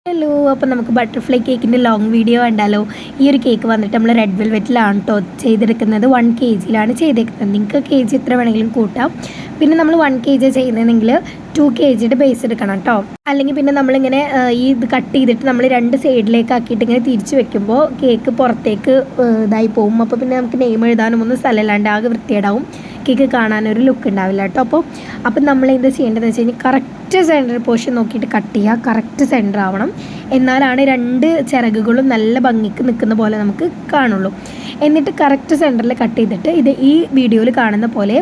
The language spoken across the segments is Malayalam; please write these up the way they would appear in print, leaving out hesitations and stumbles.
ഹലോ, അപ്പോൾ നമുക്ക് ബട്ടർഫ്ലൈ കേക്കിൻ്റെ ലോങ് വീഡിയോ കണ്ടാലോ. ഈ ഒരു കേക്ക് വന്നിട്ട് നമ്മൾ റെഡ് വെൽവെറ്റിലാണ് കേട്ടോ ചെയ്തെടുക്കുന്നത്. 1 kg ചെയ്തേക്കുന്നത്. നിങ്ങൾക്ക് kg എത്ര വേണമെങ്കിലും കൂട്ടാം. പിന്നെ നമ്മൾ 1 kg ചെയ്യുന്നതെങ്കിൽ 2 kgയുടെ ബേസ് എടുക്കണം കേട്ടോ. അല്ലെങ്കിൽ പിന്നെ നമ്മളിങ്ങനെ ഈ ഇത് കട്ട് ചെയ്തിട്ട് നമ്മൾ 2 സൈഡിലേക്ക് ആക്കിയിട്ട് ഇങ്ങനെ തിരിച്ച് വെക്കുമ്പോൾ കേക്ക് പുറത്തേക്ക് ഇതായി പോകും. അപ്പോൾ പിന്നെ നമുക്ക് നെയിം എഴുതാനും ഒന്നും സ്ഥലമില്ലാണ്ട് ആകെ വൃത്തിയേടാവും. കേക്ക് കാണാനൊരു ലുക്ക് ഉണ്ടാവില്ല കേട്ടോ. അപ്പോൾ നമ്മൾ എന്ത് ചെയ്യേണ്ടതെന്ന് വെച്ച് കഴിഞ്ഞാൽ കറക്റ്റ് സെൻറ്റർ പോർഷൻ നോക്കിയിട്ട് കട്ട് ചെയ്യുക. കറക്റ്റ് സെൻറ്റർ ആവണം. എന്നാലാണ് 2 ചിറകുകളും നല്ല ഭംഗിക്ക് നിൽക്കുന്ന പോലെ നമുക്ക് കാണുള്ളൂ. എന്നിട്ട് കറക്റ്റ് സെൻറ്ററിൽ കട്ട് ചെയ്തിട്ട് ഇത് ഈ വീഡിയോയിൽ കാണുന്ന പോലെ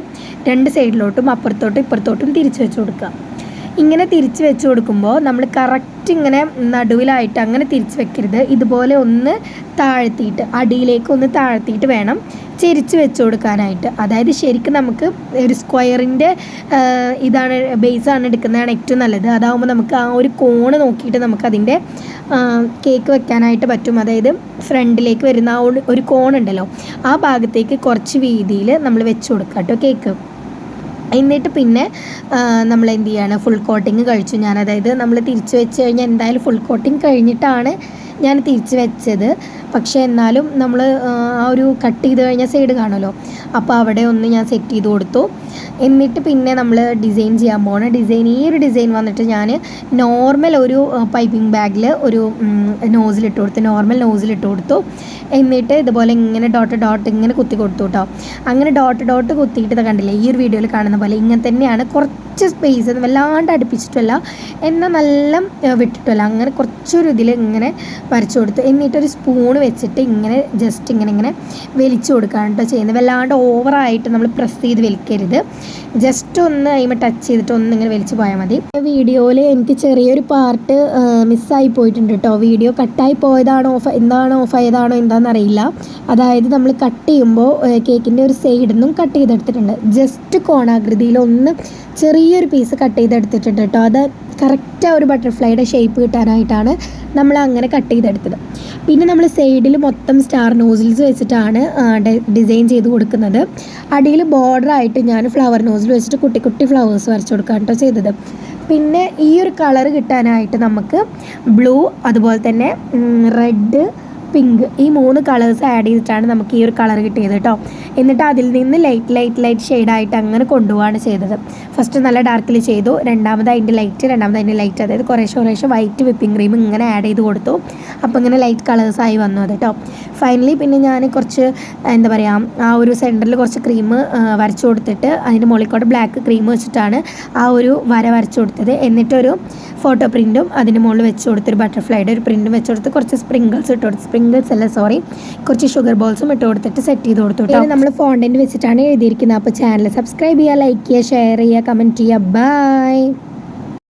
2 സൈഡിലോട്ടും അപ്പുറത്തോട്ടും ഇപ്പുറത്തോട്ടും തിരിച്ച് വെച്ച് കൊടുക്കുക. ഇങ്ങനെ തിരിച്ച് വെച്ച് കൊടുക്കുമ്പോൾ നമ്മൾ കറക്റ്റ് ഇങ്ങനെ നടുവിലായിട്ട് അങ്ങനെ തിരിച്ച് വെക്കരുത്. ഇതുപോലെ ഒന്ന് താഴ്ത്തിയിട്ട് അടിയിലേക്ക് ഒന്ന് താഴ്ത്തിയിട്ട് വേണം ചെരിച്ച് വെച്ച് കൊടുക്കാനായിട്ട്. അതായത് ശരിക്കും നമുക്ക് ഒരു സ്ക്വയറിൻ്റെ ഇതാണ് ബേസാണ് എടുക്കുന്നതാണ് ഏറ്റവും നല്ലത്. അതാകുമ്പോൾ നമുക്ക് ആ ഒരു കോണ് നോക്കിയിട്ട് നമുക്കതിൻ്റെ കേക്ക് വെക്കാനായിട്ട് പറ്റും. അതായത് ഫ്രണ്ടിലേക്ക് വരുന്ന ആ ഒരു കോണുണ്ടല്ലോ, ആ ഭാഗത്തേക്ക് കുറച്ച് വീതിയിൽ നമ്മൾ വെച്ച് കൊടുക്കുക കേട്ടോ കേക്ക്. എന്നിട്ട് പിന്നെ നമ്മൾ എന്ത് ചെയ്യാണ്, ഫുൾ കോട്ടിങ് കഴിച്ചു ഞാൻ. അതായത് നമ്മൾ തിരിച്ച് വെച്ച് കഴിഞ്ഞാൽ എന്തായാലും ഫുൾ കോട്ടിങ് കഴിഞ്ഞിട്ടാണ് ഞാൻ തിരിച്ച് വെച്ചത്. പക്ഷേ എന്നാലും നമ്മൾ ആ ഒരു കട്ട് ചെയ്ത് കഴിഞ്ഞാൽ സൈഡ് കാണുമല്ലോ, അപ്പോൾ അവിടെ ഒന്ന് ഞാൻ സെറ്റ് ചെയ്ത് കൊടുത്തു. എന്നിട്ട് പിന്നെ നമ്മൾ ഡിസൈൻ ചെയ്യാൻ പോകണം. ഈ ഒരു ഡിസൈൻ വന്നിട്ട് ഞാൻ നോർമൽ ഒരു പൈപ്പിംഗ് ബാഗിൽ ഒരു നോസിലിട്ട് കൊടുത്തു, നോർമൽ നോസിലിട്ട് കൊടുത്തു. എന്നിട്ട് ഇതുപോലെ ഇങ്ങനെ ഡോട്ട് ഇങ്ങനെ കുത്തി കൊടുത്തു കേട്ടോ. അങ്ങനെ ഡോട്ട് കുത്തിയിട്ട് കണ്ടില്ലേ, ഈ ഒരു വീഡിയോയിൽ കാണുന്ന പോലെ ഇങ്ങനെ തന്നെയാണ്. കുറച്ച് സ്പേസ് വല്ലാണ്ട് അടുപ്പിച്ചിട്ടല്ല, എന്നാൽ നല്ല വിട്ടിട്ടല്ല, അങ്ങനെ കുറച്ചൊരു ഇതിൽ ഇങ്ങനെ വരച്ചു കൊടുത്തു. എന്നിട്ടൊരു സ്പൂണ് വെച്ചിട്ട് ഇങ്ങനെ ജസ്റ്റ് ഇങ്ങനെ വലിച്ചു കൊടുക്കുകയാണ് കേട്ടോ ചെയ്യുന്നത്. വല്ലാണ്ട് ഓവറായിട്ട് നമ്മൾ പ്രസ് ചെയ്ത് വലിക്കരുത്. ജസ്റ്റ് ഒന്ന് അതിമ ടച്ച് ചെയ്തിട്ട് ഒന്നിങ്ങനെ വലിച്ചു പോയാൽ മതി. വീഡിയോയിൽ എനിക്ക് ചെറിയൊരു പാർട്ട് മിസ്സായി പോയിട്ടുണ്ട് കേട്ടോ. വീഡിയോ കട്ടായി പോയതാണോ ഓഫായതാണോ എന്താണെന്നറിയില്ല. അതായത് നമ്മൾ കട്ട് ചെയ്യുമ്പോൾ കേക്കിൻ്റെ ഒരു സൈഡിൽ നിന്നും കട്ട് ചെയ്തെടുത്തിട്ടുണ്ട്. ജസ്റ്റ് കോണാകൃതിയിൽ ഒന്ന് ചെറിയൊരു പീസ് കട്ട് ചെയ്തെടുത്തിട്ടുണ്ട് കേട്ടോ. അത് കറക്റ്റ് ആ ഒരു ബട്ടർഫ്ലൈയുടെ ഷേപ്പ് കിട്ടാനായിട്ടാണ് നമ്മൾ അങ്ങനെ കട്ട് ചെയ്തെടുത്തത്. പിന്നെ നമ്മൾ സൈഡിൽ മൊത്തം സ്റ്റാർ നോസിൽസ് വെച്ചിട്ടാണ് ഡിസൈൻ ചെയ്ത് കൊടുക്കുന്നത്. അടിയിൽ ബോർഡറായിട്ട് ഞാൻ ഫ്ലവർ നോസിൽ വെച്ചിട്ട് കുട്ടി ഫ്ലവേഴ്സ് വരച്ച് കൊടുക്കാൻ കേട്ടോ ചെയ്തത്. പിന്നെ ഈ ഒരു കളർ കിട്ടാനായിട്ട് നമുക്ക് ബ്ലൂ, അതുപോലെ തന്നെ റെഡ്, പിങ്ക്, ഈ 3 കളേഴ്സ് ആഡ് ചെയ്തിട്ടാണ് നമുക്ക് ഈ ഒരു കളർ കിട്ടിയത് കേട്ടോ. എന്നിട്ട് അതിൽ നിന്ന് ലൈറ്റ് ഷെയ്ഡായിട്ട് അങ്ങനെ കൊണ്ടുപോവാണ് ചെയ്തത്. ഫസ്റ്റ് നല്ല ഡാർക്കിൽ ചെയ്തു, രണ്ടാമത് അതിൻ്റെ ലൈറ്റ്, അതായത് കുറേശ്ശെ വൈറ്റ് വിപ്പിംഗ് ക്രീം ഇങ്ങനെ ആഡ് ചെയ്ത് കൊടുത്തു. അപ്പോൾ ഇങ്ങനെ ലൈറ്റ് കളേഴ്സായി വന്നു അത് കേട്ടോ. ഫൈനലി പിന്നെ ഞാൻ കുറച്ച് എന്താ പറയുക, ആ ഒരു സെൻറ്ററിൽ കുറച്ച് ക്രീം വരച്ചു കൊടുത്തിട്ട് അതിൻ്റെ മുകളിൽ ബ്ലാക്ക് ക്രീം വെച്ചിട്ടാണ് ആ ഒരു വര വരച്ചു കൊടുത്തത്. എന്നിട്ടൊരു ഫോട്ടോ പ്രിൻറ്റും അതിന് മുകളിൽ വെച്ച് കൊടുത്തൊരു ബട്ടർഫ്ലൈയുടെ ഒരു പ്രിൻറ്റും വെച്ച് കൊടുത്ത് കുറച്ച് സ്പ്രിങ്കിൾസ് ഇട്ട് കൊടുത്ത് കുറച്ച് ഷുഗർ ബോൾസും ഇട്ട് കൊടുത്തിട്ട് സെറ്റ് ചെയ്ത് കൊടുത്തു കേട്ടോ. നമ്മൾ ഫോണ്ടൻറ്റ് വെച്ചിട്ടാണ് എഴുതിയിരിക്കുന്നത്. അപ്പോൾ ചാനൽ സബ്സ്ക്രൈബ് ചെയ്യുക, ലൈക്ക് ചെയ്യുക, ഷെയർ ചെയ്യുക, കമൻറ്റ് ചെയ്യുക. ബൈ.